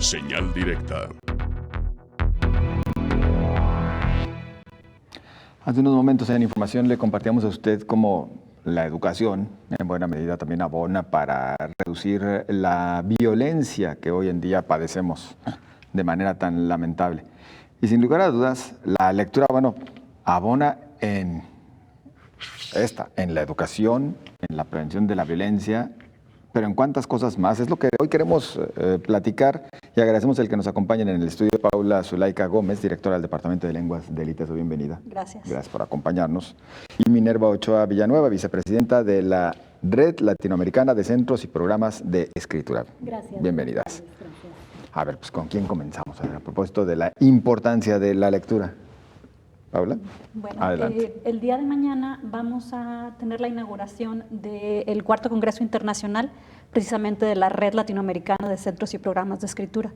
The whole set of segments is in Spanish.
Señal directa. Hace unos momentos en información le compartíamos a usted cómo la educación en buena medida también abona para reducir la violencia que hoy en día padecemos de manera tan lamentable. Y sin lugar a dudas, la lectura, abona en la educación, en la prevención de la violencia, pero en cuántas cosas más. Es lo que hoy queremos platicar y agradecemos el que nos acompañen en el estudio Paula Zulaika Gómez, directora del Departamento de Lenguas del ITESO. Bienvenida. Gracias. Gracias por acompañarnos. Y Minerva Ochoa Villanueva, vicepresidenta de la Red Latinoamericana de Centros y Programas de Escritura. Gracias. Bienvenidas. Gracias. A ver, pues ¿con quién comenzamos? A propósito de la importancia de la lectura. Paula, bueno, adelante. El día de mañana vamos a tener la inauguración del cuarto Congreso Internacional, precisamente de la Red Latinoamericana de Centros y Programas de Escritura,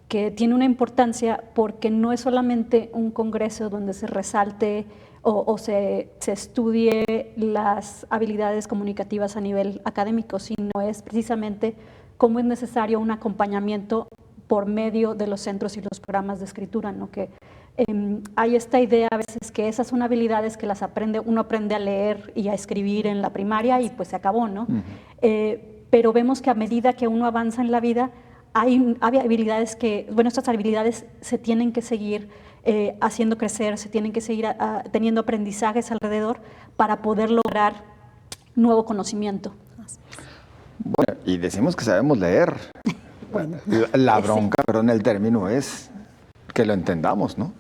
que tiene una importancia porque no es solamente un congreso donde se resalte o se estudie las habilidades comunicativas a nivel académico, sino es precisamente cómo es necesario un acompañamiento por medio de los centros y los programas de escritura, ¿no? Que hay esta idea a veces que esas son habilidades que uno aprende a leer y a escribir en la primaria y pues se acabó, ¿no? Pero vemos que a medida que uno avanza en la vida, hay habilidades estas habilidades se tienen que seguir haciendo crecer, se tienen que seguir teniendo aprendizajes alrededor para poder lograr nuevo conocimiento. Bueno, y decimos que sabemos leer. Bueno, la bronca, perdón el término, es que lo entendamos, ¿no?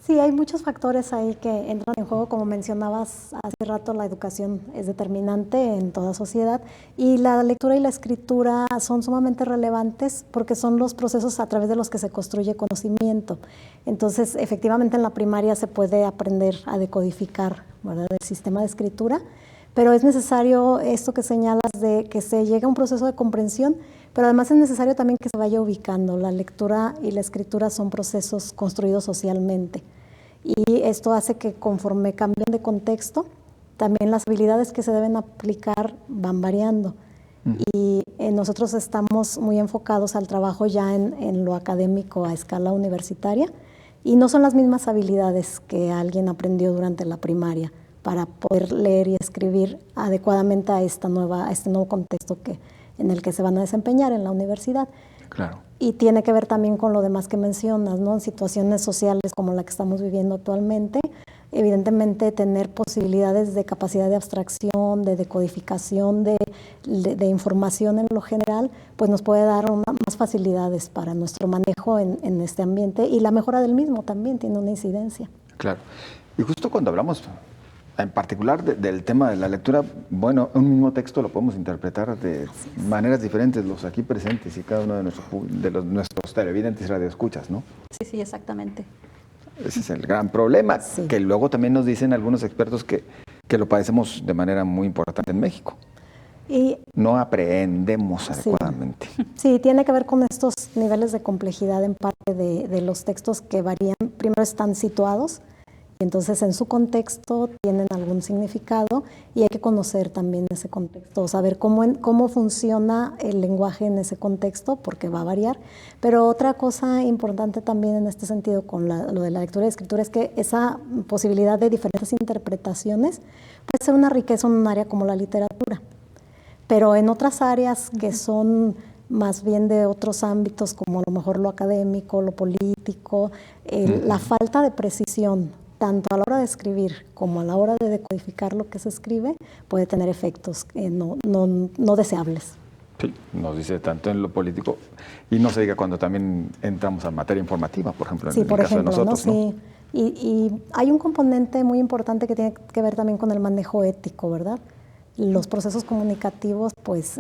Sí, hay muchos factores ahí que entran en juego. Como mencionabas hace rato, la educación es determinante en toda sociedad y la lectura y la escritura son sumamente relevantes porque son los procesos a través de los que se construye conocimiento. Entonces, efectivamente en la primaria se puede aprender a decodificar, ¿verdad?, el sistema de escritura, pero es necesario esto que señalas de que se llegue a un proceso de comprensión, pero además es necesario también que se vaya ubicando. La lectura y la escritura son procesos construidos socialmente y esto hace que conforme cambian de contexto, también las habilidades que se deben aplicar van variando. Y nosotros estamos muy enfocados al trabajo ya en lo académico a escala universitaria y no son las mismas habilidades que alguien aprendió durante la primaria para poder leer y escribir adecuadamente a este nuevo contexto en el que se van a desempeñar en la universidad. Claro. Y tiene que ver también con lo demás que mencionas, ¿no? En situaciones sociales como la que estamos viviendo actualmente, evidentemente tener posibilidades de capacidad de abstracción, de decodificación, de información en lo general, pues nos puede dar más facilidades para nuestro manejo en este ambiente y la mejora del mismo también tiene una incidencia. Claro. Y justo cuando hablamos en particular del tema de la lectura, bueno, un mismo texto lo podemos interpretar de maneras diferentes, los aquí presentes y cada uno de nuestros televidentes y radioescuchas, ¿no? Sí, exactamente. Ese es el gran problema, que luego también nos dicen algunos expertos que lo padecemos de manera muy importante en México. Y no aprendemos adecuadamente. Sí, tiene que ver con estos niveles de complejidad en parte de los textos que varían. Primero están situados, y entonces en su contexto tienen algún significado y hay que conocer también ese contexto, saber cómo funciona el lenguaje en ese contexto, porque va a variar. Pero otra cosa importante también en este sentido con lo de la lectura y escritura es que esa posibilidad de diferentes interpretaciones puede ser una riqueza en un área como la literatura, pero en otras áreas que son más bien de otros ámbitos como a lo mejor lo académico, lo político, la falta de precisión tanto a la hora de escribir como a la hora de decodificar lo que se escribe, puede tener efectos no deseables. Sí, nos dice tanto en lo político y no se diga cuando también entramos a materia informativa, por ejemplo, en el caso de nosotros, ¿no? Sí. Y hay un componente muy importante que tiene que ver también con el manejo ético, ¿verdad? Los procesos comunicativos, pues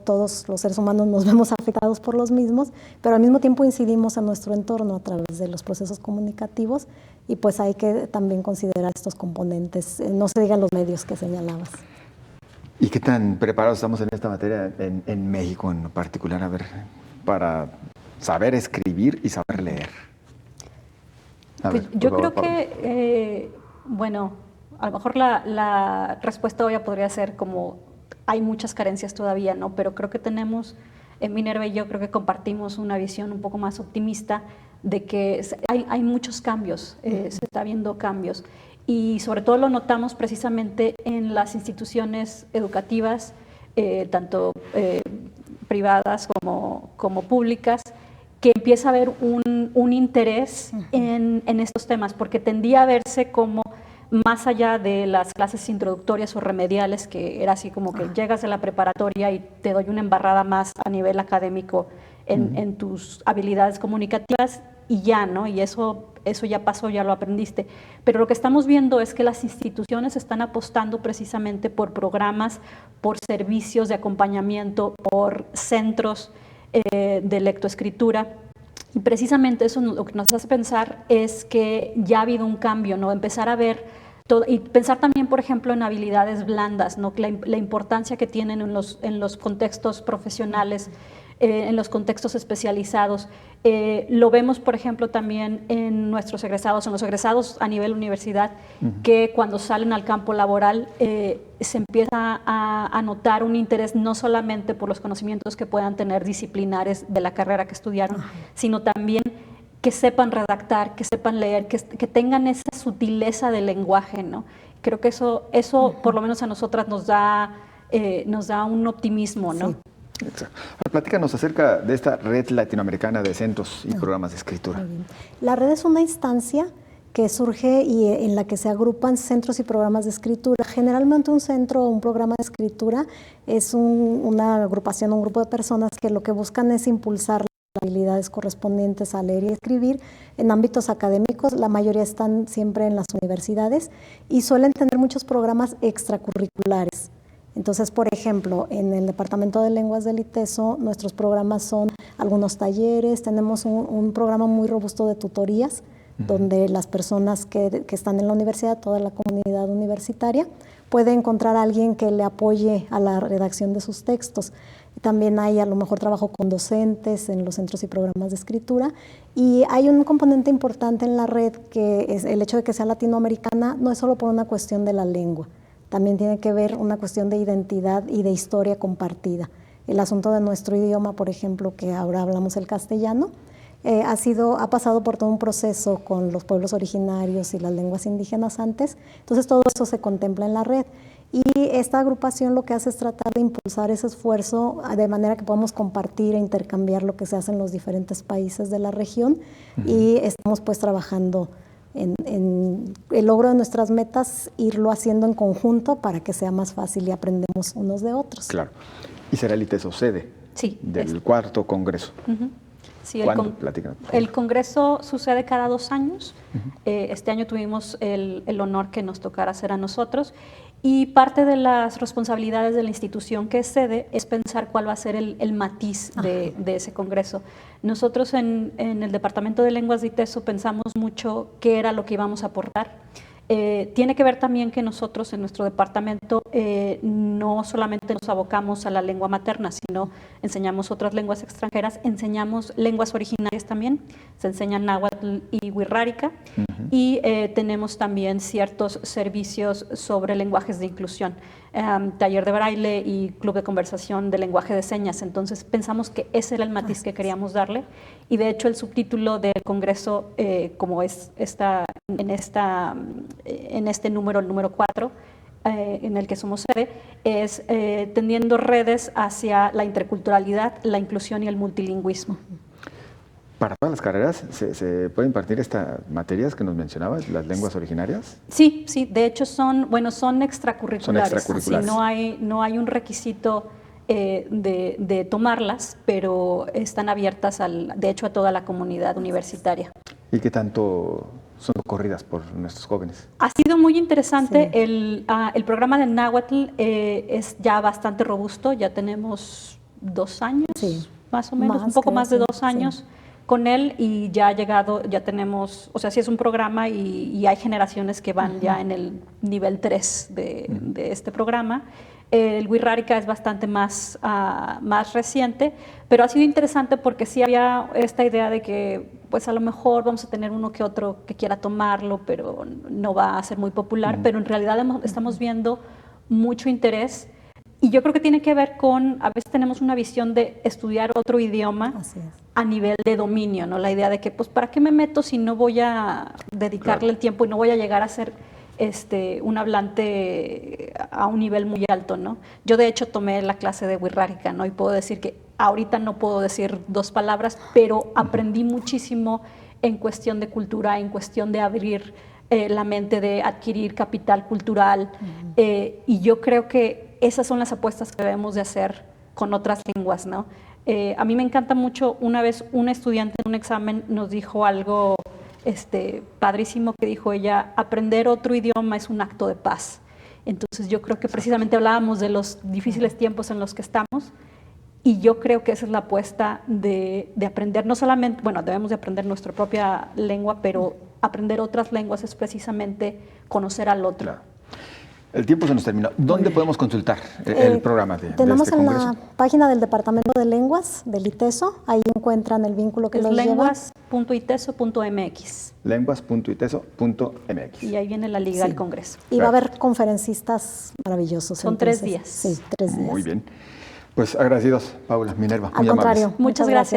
todos los seres humanos nos vemos afectados por los mismos, pero al mismo tiempo incidimos en nuestro entorno a través de los procesos comunicativos y pues hay que también considerar estos componentes, no se digan los medios que señalabas. ¿Y qué tan preparados estamos en esta materia en México en particular, para saber escribir y saber leer? Yo creo que, a lo mejor la respuesta obvia podría ser como hay muchas carencias todavía, ¿no? Pero creo que tenemos Minerva y yo creo que compartimos una visión un poco más optimista de que hay muchos cambios, se está viendo cambios. Y sobre todo lo notamos precisamente en las instituciones educativas, tanto privadas como públicas, que empieza a haber un interés en estos temas, porque tendía a verse como más allá de las clases introductorias o remediales, que era así como que llegas de la preparatoria y te doy una embarrada más a nivel académico en tus habilidades comunicativas y ya, ¿no? Y eso ya pasó, ya lo aprendiste. Pero lo que estamos viendo es que las instituciones están apostando precisamente por programas, por servicios de acompañamiento, por centros de lectoescritura. Y precisamente eso lo que nos hace pensar es que ya ha habido un cambio, ¿no? Empezar a ver todo, y pensar también, por ejemplo, en habilidades blandas, ¿no? La importancia que tienen en los contextos profesionales, en los contextos especializados. Lo vemos, por ejemplo, también en nuestros egresados, en los egresados a nivel universidad, que cuando salen al campo laboral se empieza a notar un interés no solamente por los conocimientos que puedan tener disciplinares de la carrera que estudiaron, sino también que sepan redactar, que sepan leer, que tengan esa sutileza del lenguaje, ¿no? Creo que eso por lo menos a nosotras nos da un optimismo, ¿no? Sí. Platícanos acerca de esta red latinoamericana de centros y programas de escritura. La red es una instancia que surge y en la que se agrupan centros y programas de escritura. Generalmente un centro o un programa de escritura es una agrupación, un grupo de personas que lo que buscan es impulsar las habilidades correspondientes a leer y escribir en ámbitos académicos. La mayoría están siempre en las universidades y suelen tener muchos programas extracurriculares. Entonces, por ejemplo, en el Departamento de Lenguas del ITESO, nuestros programas son algunos talleres, tenemos un programa muy robusto de tutorías, donde las personas que están en la universidad, toda la comunidad universitaria, puede encontrar a alguien que le apoye a la redacción de sus textos. También hay a lo mejor trabajo con docentes en los centros y programas de escritura, y hay un componente importante en la red que es el hecho de que sea latinoamericana, no es solo por una cuestión de la lengua, también tiene que ver una cuestión de identidad y de historia compartida. El asunto de nuestro idioma, por ejemplo, que ahora hablamos el castellano, ha pasado por todo un proceso con los pueblos originarios y las lenguas indígenas antes, entonces todo eso se contempla en la red. Y esta agrupación lo que hace es tratar de impulsar ese esfuerzo de manera que podamos compartir e intercambiar lo que se hace en los diferentes países de la región, y estamos pues trabajando en el logro de nuestras metas, irlo haciendo en conjunto para que sea más fácil y aprendemos unos de otros. Claro. ¿Y será el ITESO sede del cuarto congreso? Sí, ¿Cuándo? El congreso sucede cada 2 años. Este año tuvimos el honor que nos tocara hacer a nosotros, y parte de las responsabilidades de la institución que es sede es pensar cuál va a ser el matiz de ese congreso. Nosotros en el Departamento de Lenguas de ITESO pensamos mucho qué era lo que íbamos a aportar. Tiene que ver también que nosotros en nuestro departamento no solamente nos abocamos a la lengua materna, sino enseñamos otras lenguas extranjeras, enseñamos lenguas originarias también, se enseñan náhuatl y wixárika, y tenemos también ciertos servicios sobre lenguajes de inclusión, taller de braille y club de conversación de lenguaje de señas. Entonces pensamos que ese era el matiz que queríamos darle, y de hecho el subtítulo del congreso, como es en este número, el número 4, en el que somos sede, es tendiendo redes hacia la interculturalidad, la inclusión y el multilingüismo. ¿Para todas las carreras se pueden impartir estas materias que nos mencionabas, las lenguas originarias? Sí, de hecho son extracurriculares. Son extracurriculares. Sí, no hay un requisito de tomarlas, pero están abiertas, de hecho, a toda la comunidad universitaria. ¿Y qué tanto son socorridas por nuestros jóvenes? Ha sido muy interesante. Sí. El programa de náhuatl es ya bastante robusto, ya tenemos 2 años, más o menos, un poco más de 2 años con él, y ya ha llegado, ya tenemos, o sea, sí es un programa y hay generaciones que van ya en el nivel 3 de este programa. El wixárika es bastante más reciente, pero ha sido interesante porque sí había esta idea de que pues a lo mejor vamos a tener uno que otro que quiera tomarlo, pero no va a ser muy popular, pero en realidad estamos viendo mucho interés Y yo creo que tiene que ver con, a veces tenemos una visión de estudiar otro idioma a nivel de dominio, ¿no? La idea de que, pues, ¿para qué me meto si no voy a dedicarle el tiempo y no voy a llegar a ser un hablante a un nivel muy alto, ¿no? Yo, de hecho, tomé la clase de wixárika, ¿no? Y puedo decir que ahorita no puedo decir 2 palabras, pero aprendí muchísimo en cuestión de cultura, en cuestión de abrir la mente, de adquirir capital cultural. Y yo creo que esas son las apuestas que debemos de hacer con otras lenguas, ¿no? A mí me encanta mucho, una vez un estudiante en un examen nos dijo algo padrísimo, que dijo ella: aprender otro idioma es un acto de paz. Entonces yo creo que precisamente hablábamos de los difíciles tiempos en los que estamos, y yo creo que esa es la apuesta de aprender, no solamente, bueno, debemos de aprender nuestra propia lengua, pero aprender otras lenguas es precisamente conocer al otro. Claro. El tiempo se nos terminó. ¿Dónde podemos consultar el programa de tenemos este congreso? en la página del Departamento de Lenguas del ITESO, ahí encuentran el vínculo que Es los lleva. lenguas.iteso.mx. lenguas.iteso.mx. Y ahí viene la liga al congreso. Y va a haber conferencistas maravillosos. Son 3 días. Sí, 3 días. Muy bien. Pues agradecidos, Paula Minerva. Al contrario. Muchas gracias.